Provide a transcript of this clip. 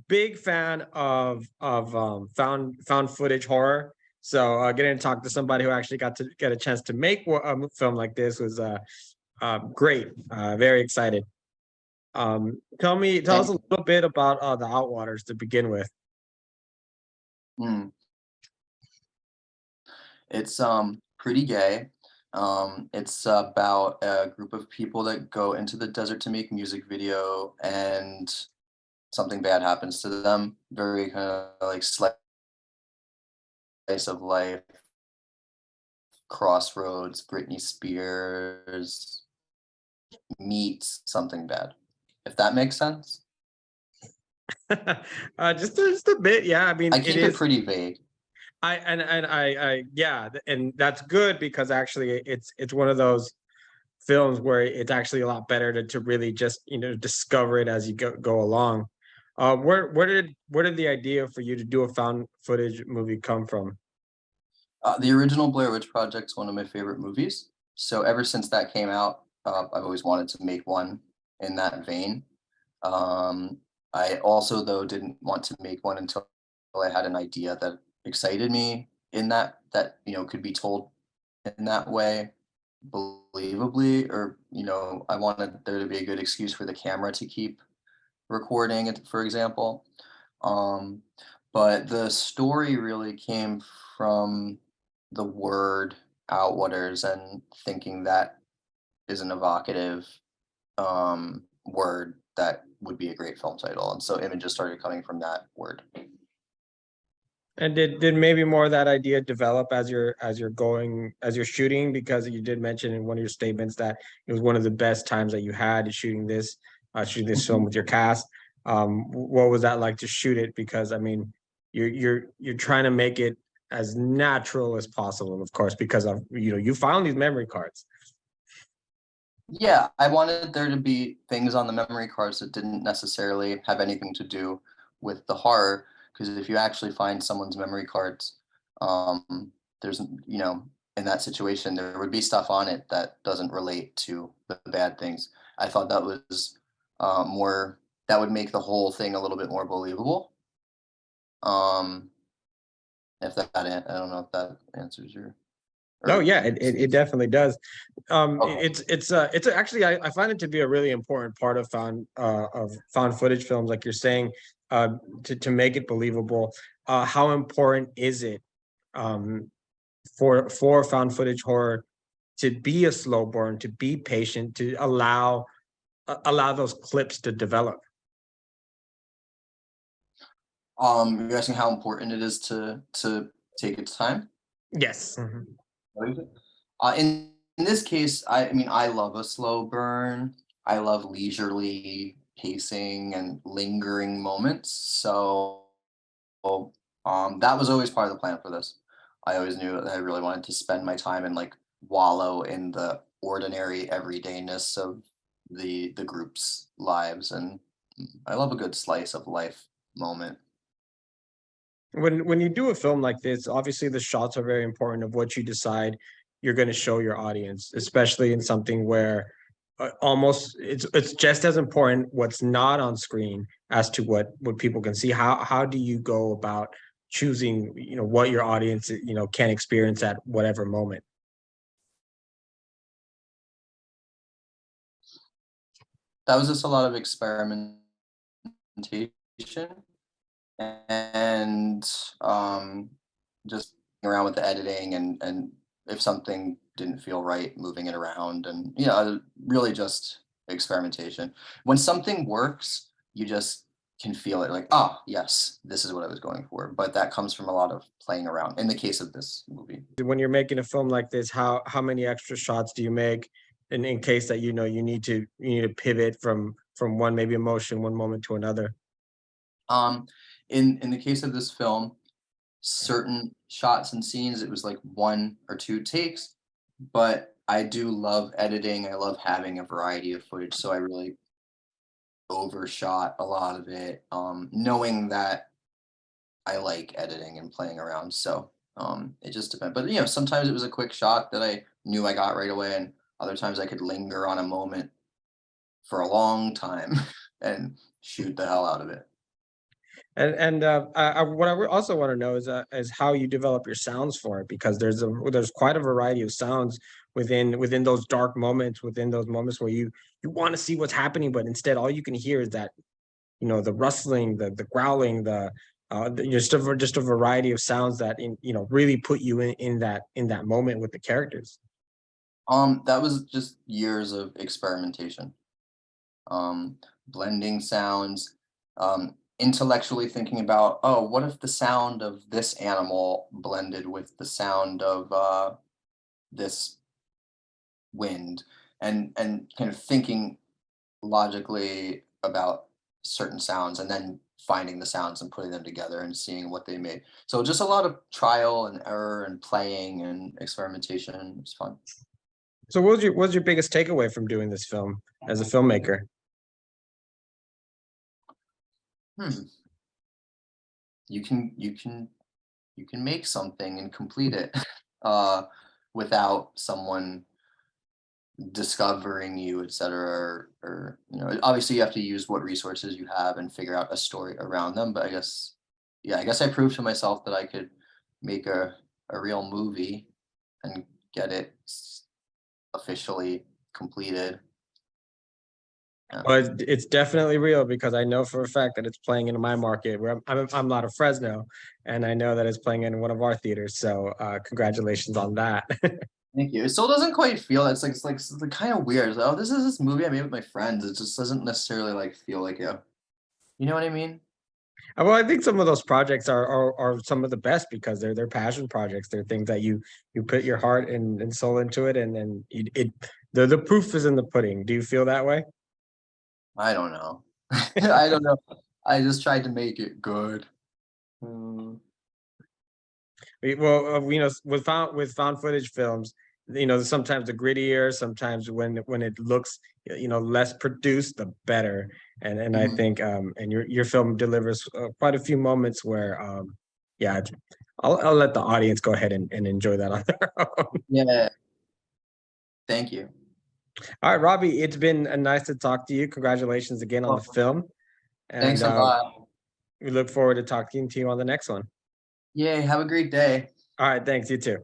big fan of found footage horror. So getting to talk to somebody who actually got to get a chance to make a film like this was great. Very excited. Tell us Thank a little bit about the Outwaters to begin with. mm. It's pretty gay. It's about a group of people that go into the desert to make music video, and something bad happens to them. Very kind of like slice of life, crossroads, Britney Spears meets something bad. If that makes sense. Just a bit, yeah. I mean, I it keep it is. pretty vague. I yeah, and that's good because actually it's one of those films where it's actually a lot better to really just discover it as you go along. Where did the idea for you to do a found footage movie come from? The original Blair Witch Project's one of my favorite movies. So ever since that came out, I've always wanted to make one in that vein. Um, I also, though, didn't want to make one until I had an idea that excited me in that could be told in that way, believably, or I wanted there to be a good excuse for the camera to keep recording it, for example. Um, but the story really came from the word Outwaters and thinking that is an evocative word that would be a great film title. And so images started coming from that word. And did maybe more of that idea develop as you're shooting? Because you did mention in one of your statements that it was one of the best times that you had shooting this film with your cast. What was that like to shoot it? Because I mean, you're trying to make it as natural as possible, of course, because of you found these memory cards. Yeah, I wanted there to be things on the memory cards that didn't necessarily have anything to do with the horror. Because if you actually find someone's memory cards, there's, in that situation, there would be stuff on it that doesn't relate to the bad things. I thought that was more, that would make the whole thing a little bit more believable. Um, if I don't know if that answers your, Oh or yeah, it definitely does. okay. It's actually I find it to be a really important part of found footage films, like you're saying, to make it believable. How important is it um, for found footage horror to be a slow burn, to be patient, to allow those clips to develop? You're asking how important it is to take its time? Yes. Mhm. What is it? In this case, I mean, I love a slow burn. I love leisurely pacing and lingering moments. So, that was always part of the plan for this. I always knew that I really wanted to spend my time and like wallow in the ordinary everydayness of the group's lives, and I love a good slice of life moment. When you do a film like this, obviously the shots are very important of what you decide you're going to show your audience, especially in something where almost it's just as important what's not on screen as to what people can see. How do you go about choosing what your audience can experience at whatever moment? That was just a lot of experimentation and just around with the editing, and if something didn't feel right, moving it around, and really just experimentation. When something works, you just can feel it, like, ah, yes, this is what I was going for. But that comes from a lot of playing around in the case of this movie. When you're making a film like this, how many extra shots do you make in case that you need to pivot from one maybe emotion one moment to another? um in the case of this film, certain shots and scenes, it was like 1 or 2 takes, but I do love editing. I love having a variety of footage, so I really overshot a lot of it, knowing that I like editing and playing around. So it just depends. But sometimes it was a quick shot that I knew I got right away, and other times I could linger on a moment for a long time and shoot the hell out of it. What I also want to know is how you develop your sounds for it, because there's quite a variety of sounds within those dark moments, within those moments where you want to see what's happening, but instead all you can hear is that, the rustling, the growling, just a variety of sounds that really put you in that moment with the characters. That was just years of experimentation. Um, Blending sounds, intellectually thinking about, oh, what if the sound of this animal blended with the sound of this wind, and kind of thinking logically about certain sounds, and then finding the sounds and putting them together and seeing what they made. So just a lot of trial and error and playing and experimentation. It's fun. So what was your biggest takeaway from doing this film as a filmmaker? Hmm. You can make something and complete it uh, without someone discovering you, etc. Or obviously you have to use what resources you have and figure out a story around them. But I guess, yeah, I guess I proved to myself that I could make a real movie and get it officially completed. Yeah. Well, it's definitely real, because I know for a fact that it's playing in my market, where I'm not a Fresno, and I know that it's playing in one of our theaters. So congratulations on that. Thank you. It still doesn't quite feel, it's like kind of weird. It's like, oh, this is this movie I made with my friends. It just doesn't necessarily like feel like a, you know what I mean? Well, I think some of those projects are some of the best, because they're passion projects. They're things that you put your heart and soul into it, and then the proof is in the pudding. Do you feel that way? I don't know. I don't know. I just tried to make it good. Mm. Well, with found footage films, sometimes the grittier, sometimes when it looks, less produced, the better. And I Mhm. think, and your film delivers quite a few moments where, yeah, I'll let the audience go ahead and enjoy that on their own. Yeah. Thank you. All right, Robbie, it's been nice to talk to you. Congratulations again on the Well, film, thanks and a lot. we look forward to talking to you on the next one. Yay. Have a great day. All right, thanks. You too.